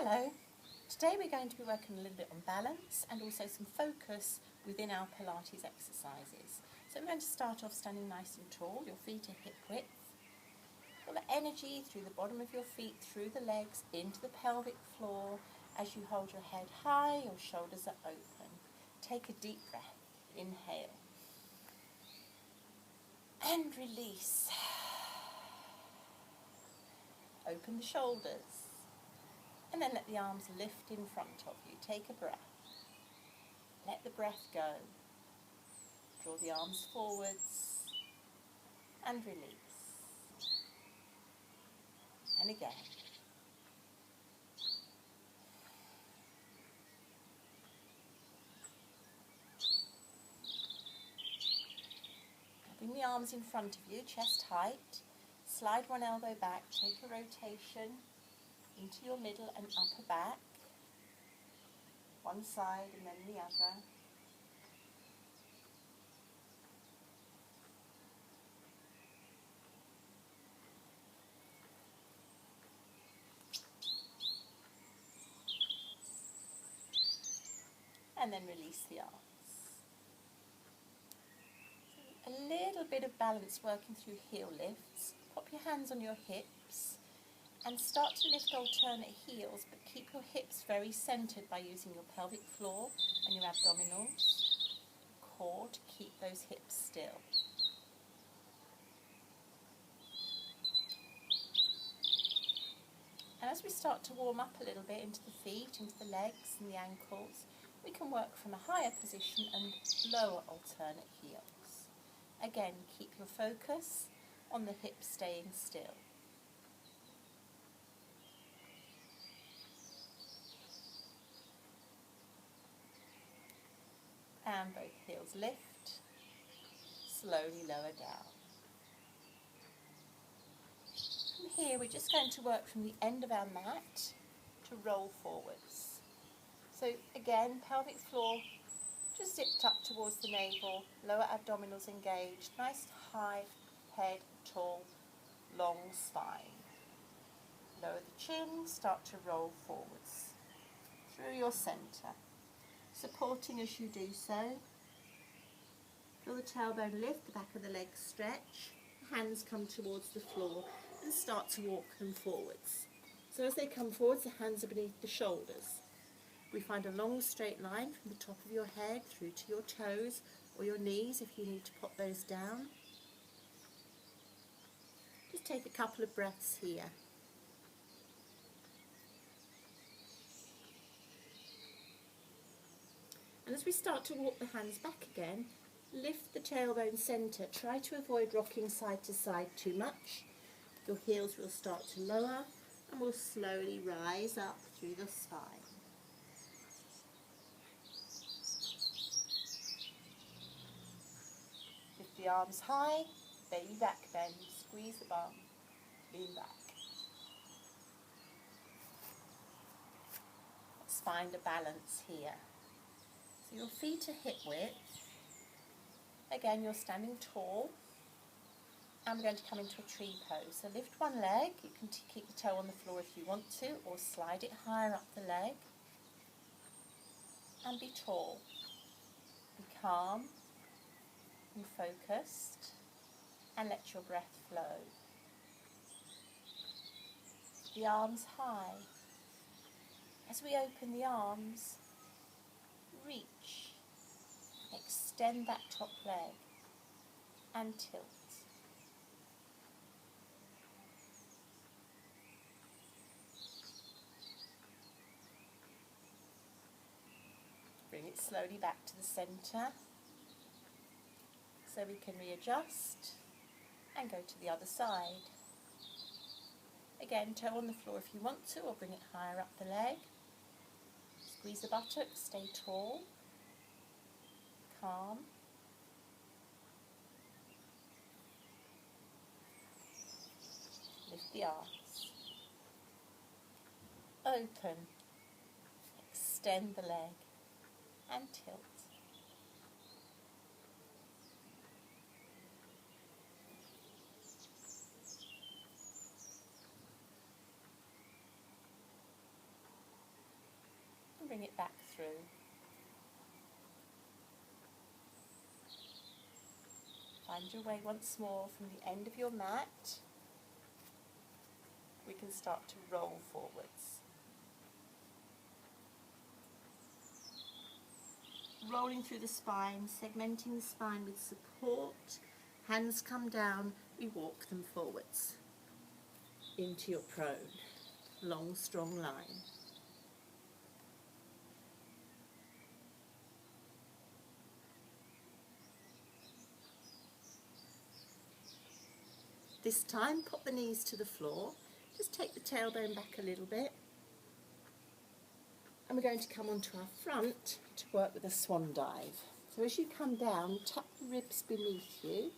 Hello, today we're going to be working a little bit on balance and also some focus within our Pilates exercises. So we're going to start off standing nice and tall, your feet are hip width. Feel the energy through the bottom of your feet, through the legs, into the pelvic floor. As you hold your head high, your shoulders are open. Take a deep breath, inhale and release. Open the shoulders. And then let the arms lift in front of you. Take a breath. Let the breath go. Draw the arms forwards and release. And again. Bring the arms in front of you, chest height. Slide one elbow back. Take a rotation into your middle and upper back, one side and then the other. And then release the arms. A little bit of balance working through heel lifts. Pop your hands on your hips and start to lift alternate heels, but keep your hips very centered by using your pelvic floor and your abdominals, core to keep those hips still. And as we start to warm up a little bit into the feet, into the legs and the ankles, we can work from a higher position and lower alternate heels. Again, keep your focus on the hips staying still. And both heels lift, slowly lower down. From here we're just going to work from the end of our mat to roll forwards. So again, pelvic floor just zipped up towards the navel, lower abdominals engaged, nice high head, tall, long spine. Lower the chin, start to roll forwards through your centre. Supporting as you do so. Feel the tailbone lift, the back of the legs stretch, hands come towards the floor and start to walk them forwards. So as they come forwards, the hands are beneath the shoulders. We find a long straight line from the top of your head through to your toes or your knees if you need to pop those down. Just take a couple of breaths here. And as we start to walk the hands back again, lift the tailbone centre. Try to avoid rocking side to side too much. Your heels will start to lower and will slowly rise up through the spine. Lift the arms high, baby back bend, squeeze the bum, lean back. Let's find a balance here. So your feet are hip width. Again, you're standing tall. And we're going to come into a tree pose. So lift one leg. You can keep the toe on the floor if you want to, or slide it higher up the leg. And be tall. Be calm and focused. And let your breath flow. The arms high. As we open the arms, reach. Extend that top leg and tilt. Bring it slowly back to the centre so we can readjust and go to the other side. Again, toe on the floor if you want to, or bring it higher up the leg. Squeeze the buttocks, stay tall, calm. Lift the arms. Open. Extend the leg and tilt. it back through. Find your way once more from the end of your mat. We can start to roll forwards. Rolling through the spine, segmenting the spine with support. Hands come down, we walk them forwards into your prone. Long, strong line. This time, pop the knees to the floor. Just take the tailbone back a little bit. And we're going to come onto our front to work with a swan dive. So as you come down, tuck the ribs beneath you.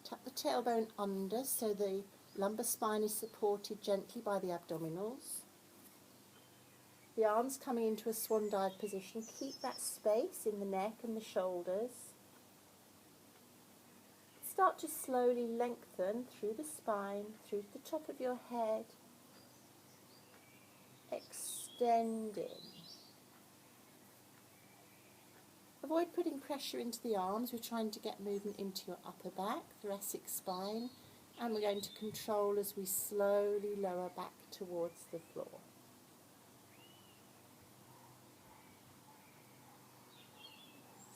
Tuck the tailbone under so the lumbar spine is supported gently by the abdominals. The arms coming into a swan dive position. Keep that space in the neck and the shoulders. Start to slowly lengthen through the spine, through the top of your head. Extending. Avoid putting pressure into the arms. We're trying to get movement into your upper back, thoracic spine, and we're going to control as we slowly lower back towards the floor.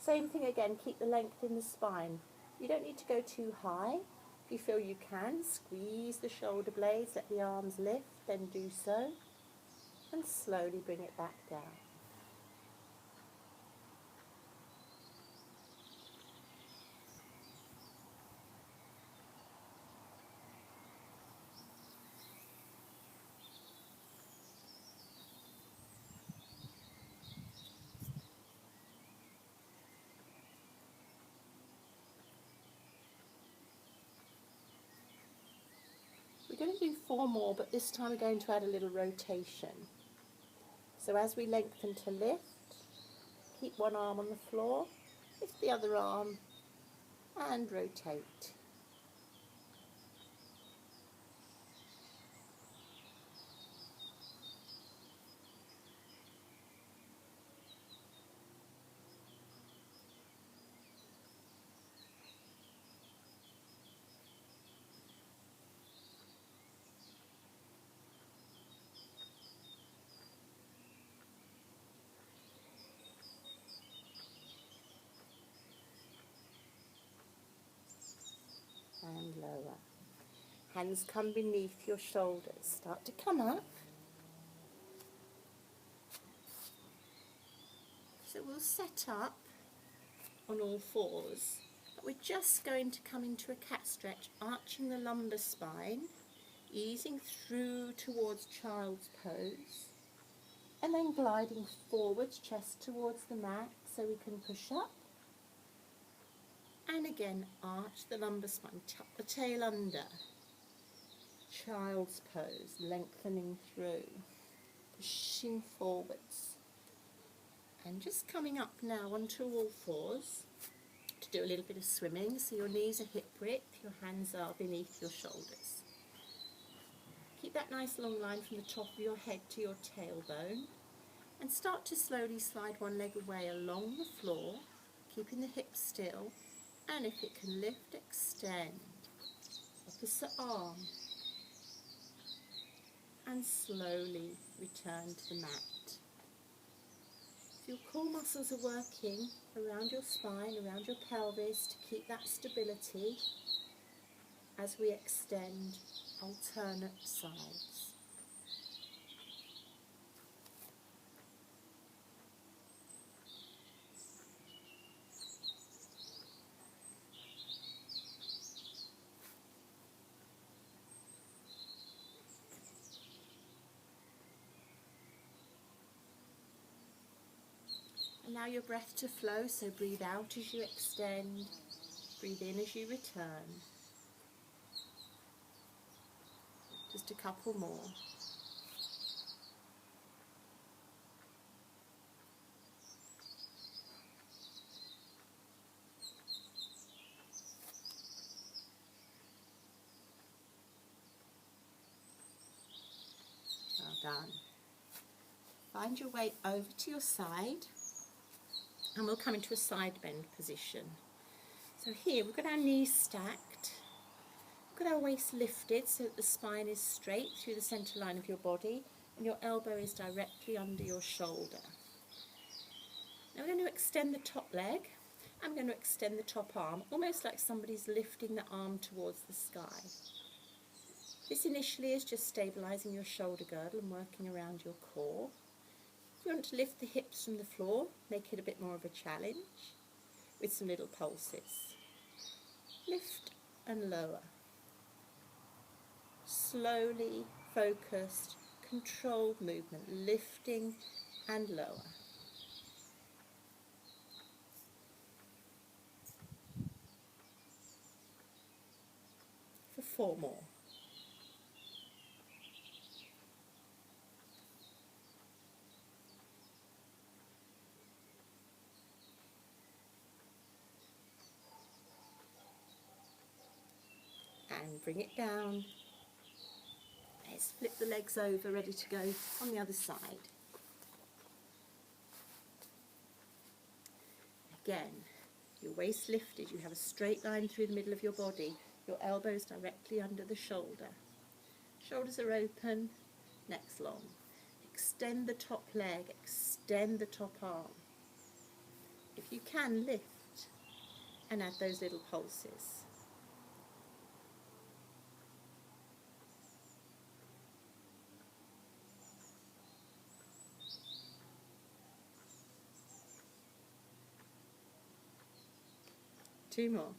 Same thing again, keep the length in the spine. You don't need to go too high. If you feel you can, squeeze the shoulder blades, let the arms lift, then do so, and slowly bring it back down. We're going to do 4 more, but this time we're going to add a little rotation. So as we lengthen to lift, keep one arm on the floor, lift the other arm, and rotate. And lower. Hands come beneath your shoulders. Start to come up. So we'll set up on all fours, but we're just going to come into a cat stretch, arching the lumbar spine, easing through towards child's pose, and then gliding forwards, chest towards the mat, so we can push up. And again, arch the lumbar spine, tuck the tail under. Child's pose, lengthening through, pushing forwards. And just coming up now onto all fours to do a little bit of swimming. So your knees are hip width, your hands are beneath your shoulders. Keep that nice long line from the top of your head to your tailbone. And start to slowly slide one leg away along the floor, keeping the hips still. And if it can lift, extend. Opposite arm. And slowly return to the mat. If your core muscles are working around your spine, around your pelvis to keep that stability as we extend alternate sides. Allow your breath to flow, so breathe out as you extend, breathe in as you return. Just a couple more. Well done. Find your way over to your side, and we'll come into a side bend position. So here we've got our knees stacked, we've got our waist lifted so that the spine is straight through the centre line of your body and your elbow is directly under your shoulder. Now we're going to extend the top leg. I'm going to extend the top arm, almost like somebody's lifting the arm towards the sky. This initially is just stabilising your shoulder girdle and working around your core. If you want to lift the hips from the floor, make it a bit more of a challenge with some little pulses. Lift and lower. Slowly, focused, controlled movement, lifting and lower. For 4 more. And bring it down. Let's flip the legs over, ready to go on the other side. Again, your waist lifted, you have a straight line through the middle of your body, your elbows directly under the shoulder. Shoulders are open, neck's long. Extend the top leg, extend the top arm. If you can, lift and add those little pulses. Two more.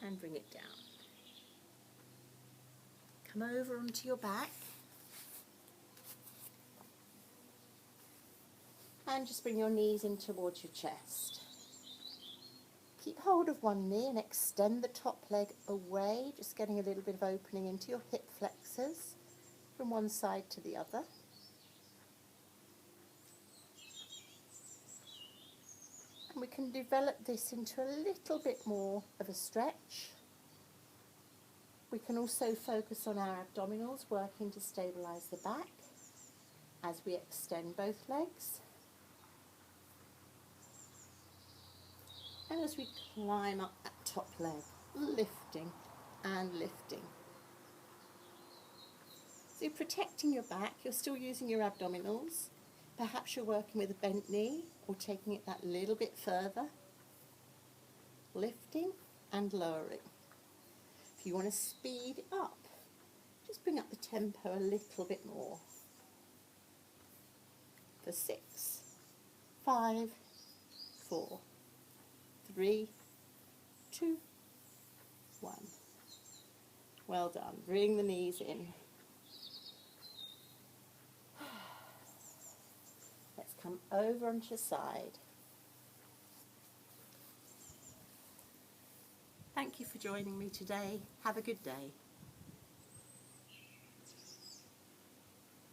And bring it down. Come over onto your back. And just bring your knees in towards your chest. Keep hold of one knee and extend the top leg away, just getting a little bit of opening into your hip flexors from one side to the other. And we can develop this into a little bit more of a stretch. We can also focus on our abdominals, working to stabilise the back as we extend both legs. And as we climb up that top leg, lifting and lifting. So you're protecting your back, you're still using your abdominals. Perhaps you're working with a bent knee or taking it that little bit further. Lifting and lowering. If you want to speed it up, just bring up the tempo a little bit more. For 6, 5, 4, 3, 2, 1. Well done. Bring the knees in. Let's come over onto your side. Thank you for joining me today. Have a good day.